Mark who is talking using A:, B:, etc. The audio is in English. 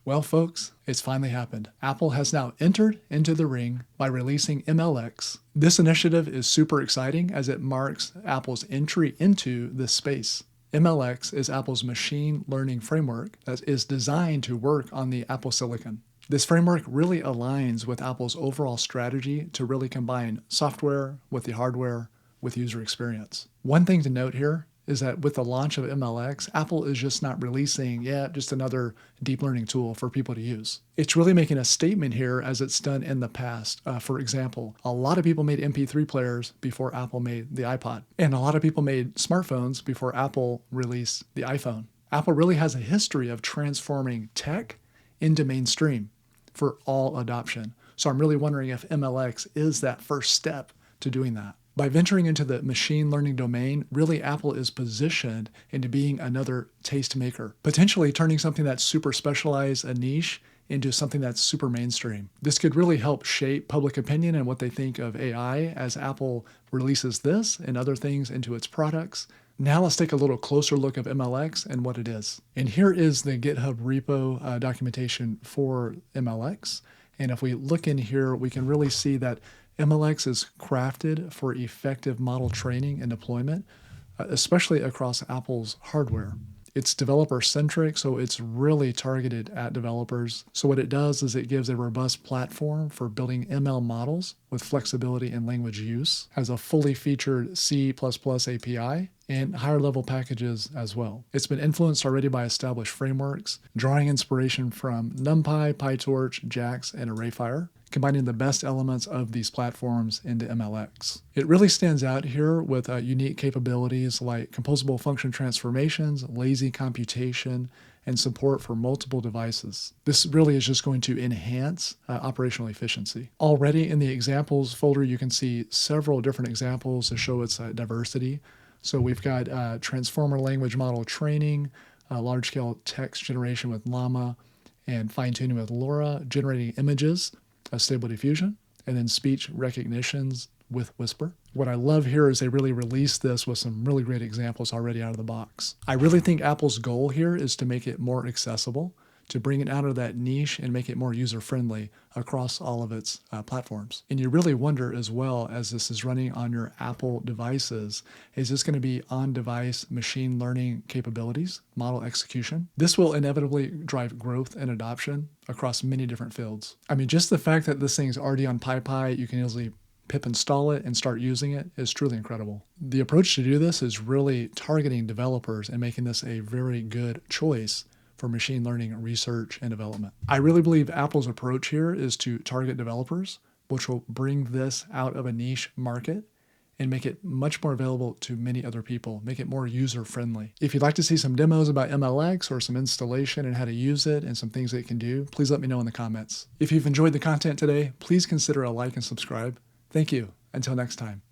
A: Well, folks, it's finally happened. Apple has now entered into the ring by releasing MLX. This initiative is super exciting as it marks Apple's entry into this space. MLX is Apple's machine learning framework that is designed to work on the Apple silicon. This framework really aligns with Apple's overall strategy to really combine software with the hardware with user experience. One thing to note here is that with the launch of MLX, Apple is just not releasing yet just another deep learning tool for people to use. It's really making a statement here as it's done in the past. For example, a lot of people made MP3 players before Apple made the iPod, and a lot of people made smartphones before Apple released the iPhone. Apple really has a history of transforming tech into mainstream for all adoption. So I'm really wondering if MLX is that first step to doing that. By venturing into the machine learning domain, really Apple is positioned into being another tastemaker, potentially turning something that's super specialized, a niche, into something that's super mainstream. This could really help shape public opinion and what they think of AI as Apple releases this and other things into its products. Now let's take a little closer look of MLX and what it is. And here is the GitHub repo documentation for MLX. And if we look in here, we can really see that MLX is crafted for effective model training and deployment, especially across Apple's hardware. It's developer-centric, so it's really targeted at developers. So what it does is it gives a robust platform for building ML models with flexibility in language use, has a fully featured C++ API, and higher-level packages as well. It's been influenced already by established frameworks, drawing inspiration from NumPy, PyTorch, JAX, and ArrayFire, combining the best elements of these platforms into MLX. It really stands out here with unique capabilities like composable function transformations, lazy computation, and support for multiple devices. This really is just going to enhance operational efficiency. Already in the examples folder, you can see several different examples to show its diversity. So we've got transformer language model training, large-scale text generation with Llama, and fine-tuning with LoRa, generating images, Stable Diffusion, and then speech recognitions with Whisper. What I love here is they really released this with some really great examples already out of the box. I really think Apple's goal here is to make it more accessible, to bring it out of that niche and make it more user-friendly across all of its platforms. And you really wonder as well, as this is running on your Apple devices, is this going to be on-device machine learning capabilities, model execution? This will inevitably drive growth and adoption across many different fields. I mean, just the fact that this thing's already on PyPy, you can easily pip install it and start using it is truly incredible. The approach to do this is really targeting developers and making this a very good choice for machine learning research and development. I really believe Apple's approach here is to target developers, which will bring this out of a niche market and make it much more available to many other people, make it more user-friendly. If you'd like to see some demos about MLX or some installation and how to use it and some things that it can do, please let me know in the comments. If you've enjoyed the content today, please consider a like and subscribe. Thank you. Until next time.